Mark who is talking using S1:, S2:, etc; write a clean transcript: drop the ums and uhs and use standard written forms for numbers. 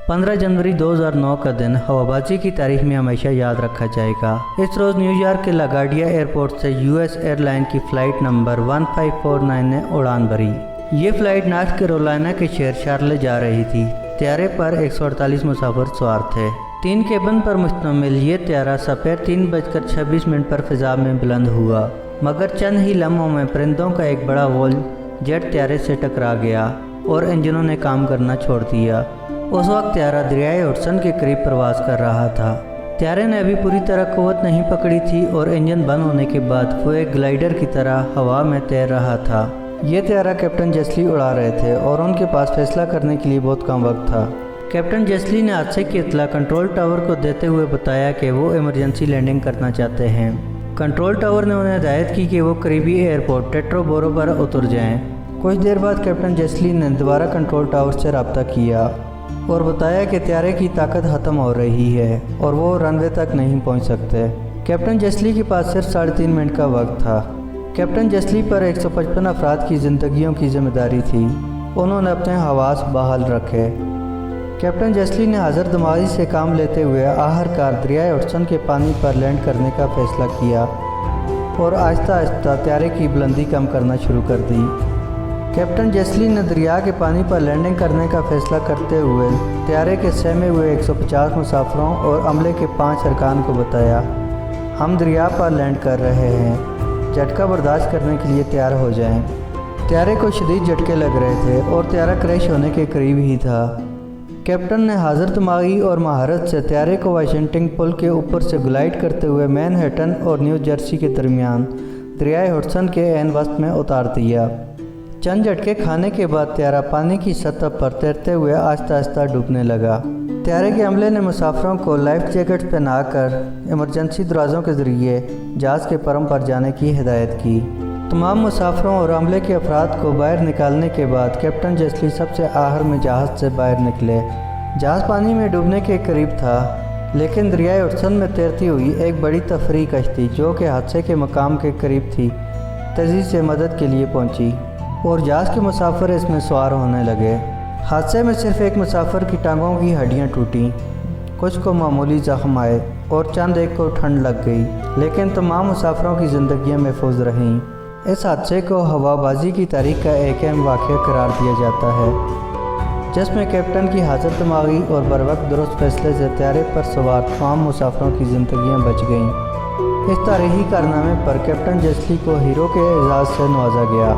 S1: 15 जनवरी 2009 का दिन हवाबाजी की तारीख में हमेशा याद रखा जाएगा। इस रोज़ न्यूयॉर्क के लागार्डिया एयरपोर्ट से यूएस एयरलाइन की फ़्लाइट नंबर 1549 ने उड़ान भरी। ये फ़्लाइट नॉर्थ कैरोलिना के शहर शार्लेट जा रही थी। त्यारे पर 148 मुसाफिर सवार थे। 3 केबिन पर मुश्तमिल ये त्यारा सपहर 3:26 पर फ़िज़ा में बुलंद हुआ, मगर चंद ही लम्हों में परिंदों का एक बड़ा वॉल जेट त्यारे से टकरा गया और इंजनों ने काम करना छोड़ दिया। उस वक्त त्यारा दरियाए हुडसन के करीब प्रवास कर रहा था। त्यारे ने अभी पूरी तरह कुव्वत नहीं पकड़ी थी और इंजन बंद होने के बाद वो एक ग्लाइडर की तरह हवा में तैर रहा था। ये त्यारा कैप्टन जेसली उड़ा रहे थे और उनके पास फैसला करने के लिए बहुत कम वक्त था। कैप्टन जेसली ने हादसे की इत्तला कंट्रोल टावर को देते हुए बताया कि वो इमरजेंसी लैंडिंग करना चाहते हैं। कंट्रोल टावर ने उन्हें हिदायत की कि वो करीबी एयरपोर्ट टेट्रोबोरो पर उतर जाएं। कुछ देर बाद कैप्टन जेसली ने दोबारा कंट्रोल टावर से रब्ता किया और बताया कि त्यारे की ताकत ख़त्म हो रही है और वो रनवे तक नहीं पहुंच सकते। कैप्टन जेसली के पास सिर्फ 3.5 मिनट का वक्त था। कैप्टन जेसली पर 155 अफराद की ज़िंदगियों की जिम्मेदारी थी। उन्होंने अपने हवास बहाल रखे। कैप्टन जेसली ने हाजिर दिमागी से काम लेते हुए आखिरकार दरियाए हुडसन के पानी पर लैंड करने का फ़ैसला किया और आहिस्ता आहिस्ता त्यारे की बुलंदी कम करना शुरू कर दी। कैप्टन जेसली ने दरिया के पानी पर लैंडिंग करने का फ़ैसला करते हुए त्यारे के सहमे हुए 150 मुसाफिरों और अमले के 5 अरकान को बताया, हम दरिया पर लैंड कर रहे हैं, झटका बर्दाश्त करने के लिए तैयार हो जाएं। त्यारे को शदीद झटके लग रहे थे और त्यारा क्रैश होने के करीब ही था। कैप्टन ने हाजिर दिमागी और महारत से त्यारे को वाशिंगटन पुल के ऊपर से ग्लाइड करते हुए मैनहट्टन और न्यू जर्सी के दरमियान दरियाए हुडसन के ऐन वस्त में उतार दिया। चंद झटके खाने के बाद त्यारा पानी की सतह पर तैरते हुए आहिस्ता आहिस्ता डूबने लगा। त्यारे के अमले ने मुसाफिरों को लाइफ जैकेट्स पहनाकर इमरजेंसी दरवाज़ों के ज़रिए जहाज़ के परम पर जाने की हिदायत की। तमाम मुसाफिरों और अमले के अफराद को बाहर निकालने के बाद कैप्टन जेसली सबसे आखिर में जहाज़ से बाहर निकले। जहाज़ पानी में डूबने के करीब था, लेकिन दरियाए हुडसन में तैरती हुई एक बड़ी तफरीह कश्ती जो कि हादसे के मकाम के करीब थी, तेज़ी से मदद के लिए पहुंची और जहाज़ के मुसाफिर इसमें सवार होने लगे। हादसे में सिर्फ एक मुसाफिर की टांगों की हड्डियां टूटीं, कुछ को मामूली ज़ख्म आए और चंद एक को ठंड लग गई, लेकिन तमाम मुसाफिरों की ज़िंदगियां महफूज रहीं। इस हादसे को हवाबाजी की तारीख का एक अहम वाक़या करार दिया जाता है, जिसमें कैप्टन की हाजिर दिमागी और बरवक्त दुरुस्त फैसले से त्यारे पर सवार तमाम मुसाफिरों की ज़िंदगियाँ बच गईं। इस तारीखी कारनामे पर कैप्टन जेसली को हीरो के एजाज़ से नवाजा गया।